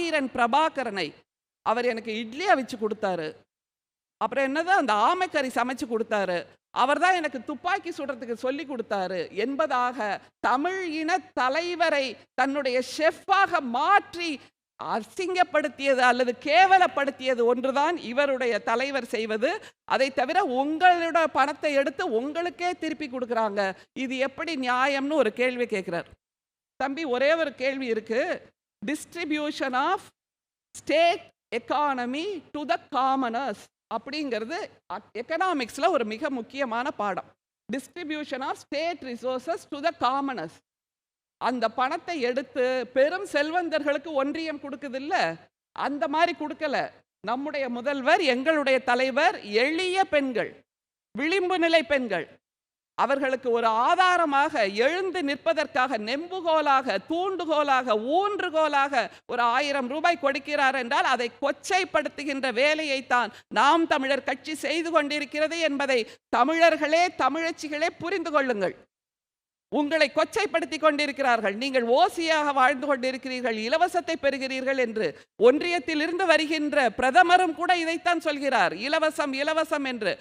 மாவீரன் பிரபாகரனை அவர் எனக்கு இட்லி அவிச்சு கொடுத்தாரு. அப்புறம் என்னதான் அந்த ஆமைக்கறி சமைச்சு கொடுத்தாரு. அவர் தான் எனக்கு துப்பாக்கி சுடுறதுக்கு சொல்லி கொடுத்தாரு என்பதாக தமிழ் இன தலைவரை தன்னுடைய ஷெஃப்பாக மாற்றி அசிங்கப்படுத்தியது அல்லது கேவலப்படுத்தியது ஒன்றுதான் இவருடைய தலைவர் செய்வது. அதை தவிர உங்களோட பணத்தை எடுத்து உங்களுக்கே திருப்பி கொடுக்குறாங்க. இது எப்படி நியாயம்னு ஒரு கேள்வி கேட்கிறார். தம்பி, ஒரே ஒரு கேள்வி இருக்கு. Distribution of state economy to the commoners அப்படிங்கிறது எக்கனாமிக்ஸ்ல ஒரு மிக முக்கியமான பாடம். Distribution of state resources to the commoners. அந்த பணத்தை எடுத்து பெரும் செல்வந்தர்களுக்கு ஒன்றியம் கொடுக்குது இல்ல, அந்த மாதிரி கொடுக்கல. நம்முடைய முதல்வர், எங்களுடைய தலைவர் எளிய பெண்கள், விளிம்பு நிலை பெண்கள், அவர்களுக்கு ஒரு ஆதாரமாக எழுந்து நிற்பதற்காக நெம்புகோலாக, தூண்டுகோலாக, ஊன்றுகோலாக ஒரு 1000 ரூபாய் கொடுக்கிறார் என்றால் அதை கொச்சைப்படுத்துகின்ற வேலையைத்தான் நாம் தமிழர் கட்சி செய்து கொண்டிருக்கிறது என்பதை தமிழர்களே, தமிழச்சிகளே புரிந்து கொள்ளுங்கள். உங்களை கொச்சைப்படுத்தி கொண்டிருக்கிறார்கள். நீங்கள் ஓசியாக வாழ்ந்து கொண்டிருக்கிறீர்கள், இலவசத்தை பெறுகிறீர்கள் என்று. ஒன்றியத்தில் இருந்து வருகின்ற பிரதமரும் கூட இதைத்தான் சொல்கிறார், இலவசம் இலவசம் என்று.